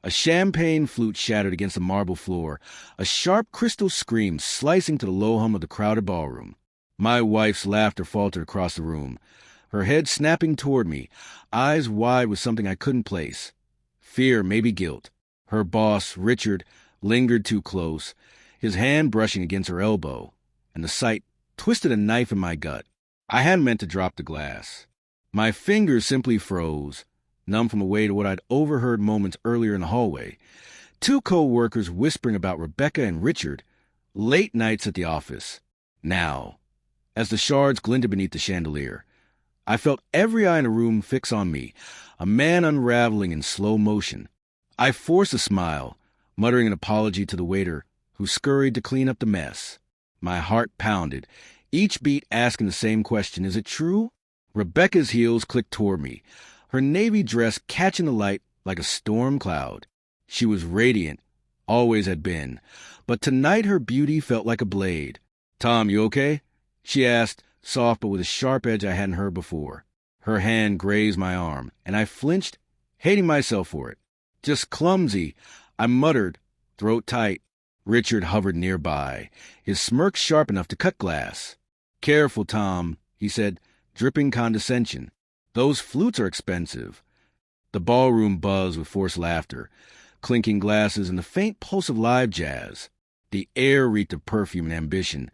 A champagne flute shattered against the marble floor, a sharp crystal scream slicing to the low hum of the crowded ballroom. My wife's laughter faltered across the room, her head snapping toward me, eyes wide with something I couldn't place. Fear, maybe guilt. Her boss, Richard, lingered too close, his hand brushing against her elbow, and the sight twisted a knife in my gut. I hadn't meant to drop the glass. My fingers simply froze, numb from the weight of what I'd overheard moments earlier in the hallway. Two co-workers whispering about Rebecca and Richard, late nights at the office. Now, as the shards glinted beneath the chandelier, I felt every eye in the room fix on me, a man unraveling in slow motion. I forced a smile, muttering an apology to the waiter, who scurried to clean up the mess. My heart pounded, each beat asking the same question, is it true? Rebecca's heels clicked toward me, her navy dress catching the light like a storm cloud. She was radiant, always had been, but tonight her beauty felt like a blade. "Tom, you okay?" she asked, soft but with a sharp edge I hadn't heard before. Her hand grazed my arm, and I flinched, hating myself for it. "Just clumsy," I muttered, throat tight. Richard hovered nearby, his smirk sharp enough to cut glass. "Careful, Tom," he said, dripping condescension. "Those flutes are expensive." The ballroom buzzed with forced laughter, clinking glasses and the faint pulse of live jazz. The air reeked of perfume and ambition,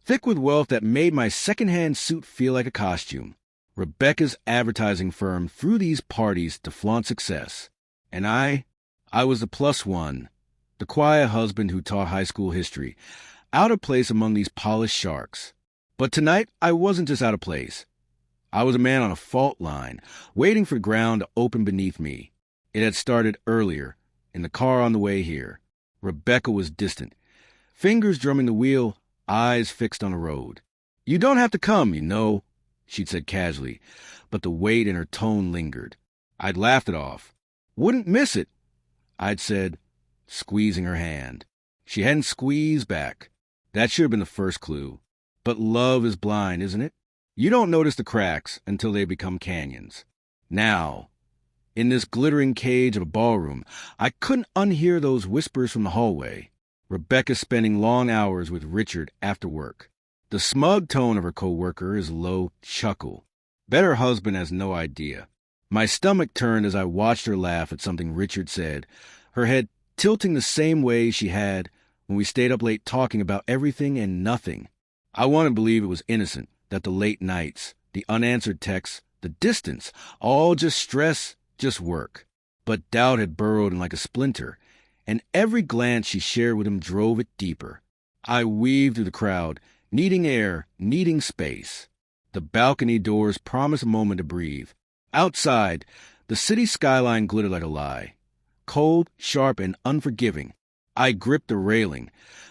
thick with wealth that made my second-hand suit feel like a costume. Rebecca's advertising firm threw these parties to flaunt success. And I was the plus one, the quiet husband who taught high school history, out of place among these polished sharks. But tonight, I wasn't just out of place. I was a man on a fault line, waiting for the ground to open beneath me. It had started earlier, in the car on the way here. Rebecca was distant, fingers drumming the wheel, eyes fixed on the road. "You don't have to come, you know," she'd said casually, but the weight in her tone lingered. I'd laughed it off. "Wouldn't miss it," I'd said, squeezing her hand. She hadn't squeezed back. That should have been the first clue. But love is blind, isn't it? You don't notice the cracks until they become canyons. Now, in this glittering cage of a ballroom, I couldn't unhear those whispers from the hallway. Rebecca spending long hours with Richard after work. The smug tone of her co-worker is low chuckle. Bet her husband has no idea. My stomach turned as I watched her laugh at something Richard said, her head tilting the same way she had when we stayed up late talking about everything and nothing. I want to believe it was innocent, that the late nights, the unanswered texts, the distance, all just stress, just work. But doubt had burrowed in like a splinter, and every glance she shared with him drove it deeper. I weaved through the crowd, needing air, needing space. The balcony doors promised a moment to breathe. Outside, the city skyline glittered like a lie. Cold, sharp, and unforgiving. I gripped the railing,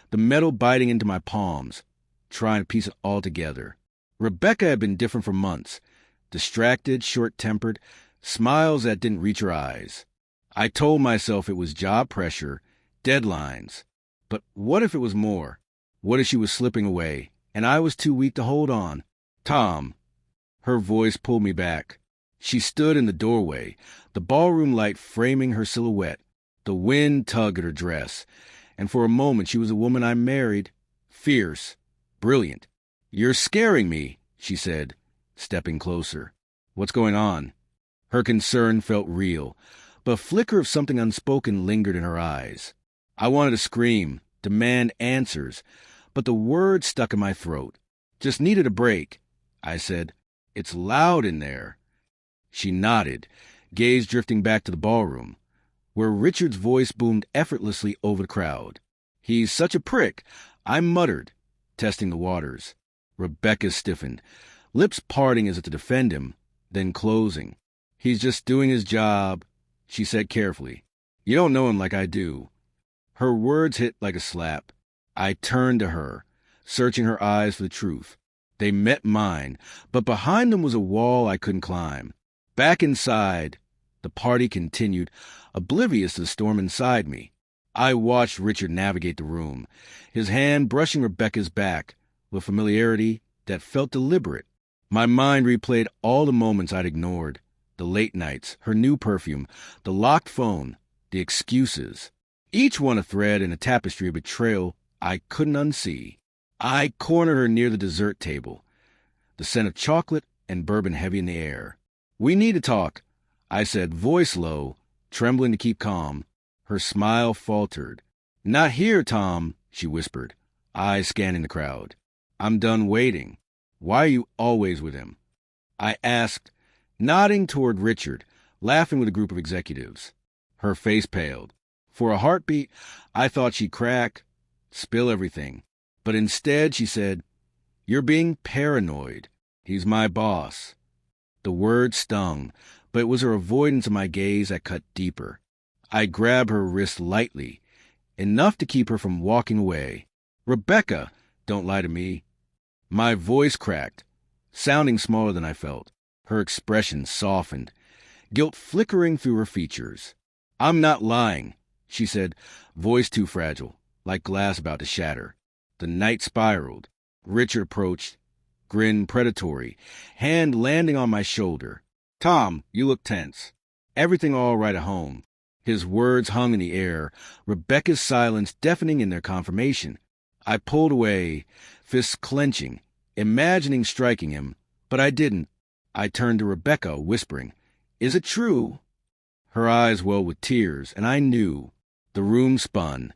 the metal biting into my palms, trying to piece it all together. Rebecca had been different for months. Distracted, short-tempered, smiles that didn't reach her eyes. I told myself it was job pressure, deadlines. But what if it was more? What if she was slipping away, and I was too weak to hold on? "Tom." Her voice pulled me back. She stood in the doorway, the ballroom light framing her silhouette. The wind tugged at her dress, and for a moment she was a woman I married. Fierce, brilliant. "You're scaring me," she said, stepping closer. "What's going on?" Her concern felt real, but a flicker of something unspoken lingered in her eyes. I wanted to scream, demand answers, but the words stuck in my throat. "Just needed a break," I said. "It's loud in there." She nodded, gaze drifting back to the ballroom, where Richard's voice boomed effortlessly over the crowd. "He's such a prick," I muttered, testing the waters. Rebecca stiffened, lips parting as if to defend him, then closing. "He's just doing his job," she said carefully. "You don't know him like I do." Her words hit like a slap. I turned to her, searching her eyes for the truth. They met mine, but behind them was a wall I couldn't climb. Back inside, the party continued, oblivious to the storm inside me. I watched Richard navigate the room, his hand brushing Rebecca's back with familiarity that felt deliberate. My mind replayed all the moments I'd ignored, the late nights, her new perfume, the locked phone, the excuses, each one a thread in a tapestry of betrayal I couldn't unsee. I cornered her near the dessert table, the scent of chocolate and bourbon heavy in the air. "We need to talk," I said, voice low, trembling to keep calm. Her smile faltered. "Not here, Tom," she whispered, eyes scanning the crowd. "I'm done waiting. Why are you always with him?" I asked, nodding toward Richard, laughing with a group of executives. Her face paled. For a heartbeat, I thought she'd crack, spill everything. But instead, she said, "You're being paranoid. He's my boss." The word stung, but it was her avoidance of my gaze that cut deeper. I grabbed her wrist lightly, enough to keep her from walking away. "Rebecca, don't lie to me." My voice cracked, sounding smaller than I felt. Her expression softened, guilt flickering through her features. "I'm not lying," she said, voice too fragile, like glass about to shatter. The night spiraled. Richard approached, grin predatory, hand landing on my shoulder. "Tom, you look tense. Everything all right at home?" His words hung in the air, Rebecca's silence deafening in their confirmation. I pulled away, fists clenching, imagining striking him, but I didn't. I turned to Rebecca, whispering, "Is it true?" Her eyes welled with tears, and I knew. The room spun.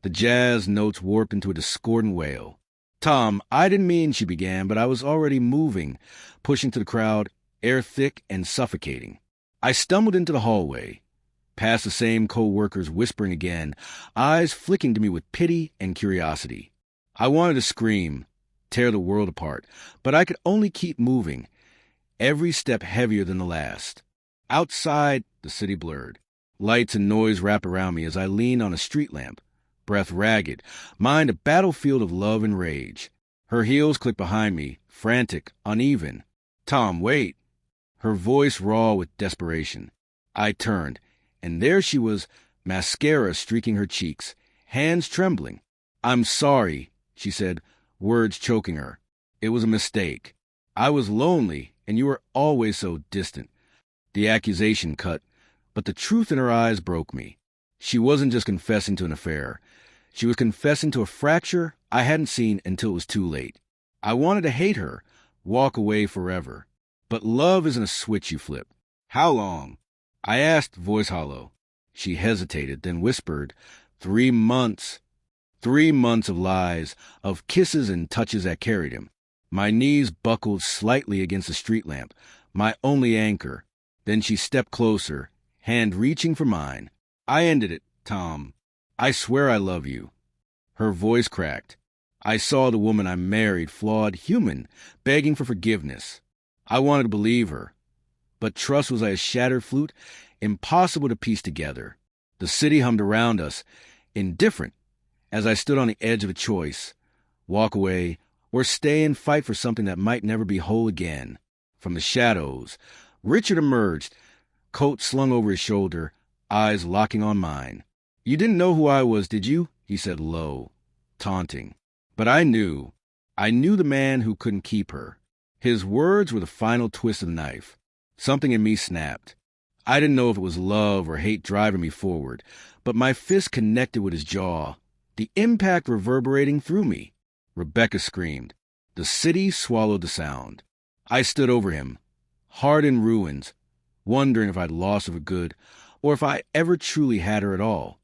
The jazz notes warped into a discordant wail. "Tom, I didn't mean," she began, but I was already moving, pushing to the crowd, air thick and suffocating. I stumbled into the hallway, past the same co-workers whispering again, eyes flicking to me with pity and curiosity. I wanted to scream, tear the world apart, but I could only keep moving, every step heavier than the last. Outside, the city blurred. Lights and noise wrapped around me as I leaned on a street lamp, breath ragged, mind a battlefield of love and rage. Her heels clicked behind me, frantic, uneven. "Tom, wait." Her voice raw with desperation. I turned, and there she was, mascara streaking her cheeks, hands trembling. "I'm sorry," she said, words choking her. "It was a mistake. I was lonely, and you were always so distant." The accusation cut, but the truth in her eyes broke me. She wasn't just confessing to an affair. She was confessing to a fracture I hadn't seen until it was too late. I wanted to hate her, walk away forever. But love isn't a switch you flip. "How long?" I asked, voice hollow. She hesitated, then whispered, 3 months. 3 months of lies, of kisses and touches that carried him. My knees buckled slightly against the street lamp, my only anchor. Then she stepped closer, hand reaching for mine. "I ended it, Tom. I swear I love you." Her voice cracked. I saw the woman I married, flawed, human, begging for forgiveness. I wanted to believe her. But trust was like a shattered flute, impossible to piece together. The city hummed around us, indifferent, as I stood on the edge of a choice. Walk away, or stay and fight for something that might never be whole again. From the shadows, Richard emerged, coat slung over his shoulder, eyes locking on mine. "You didn't know who I was, did you?" he said low, taunting. But I knew. I knew the man who couldn't keep her. His words were the final twist of the knife. Something in me snapped. I didn't know if it was love or hate driving me forward, but my fist connected with his jaw, the impact reverberating through me. Rebecca screamed. The city swallowed the sound. I stood over him, heart in ruins, wondering if I'd lost her for good, or if I ever truly had her at all.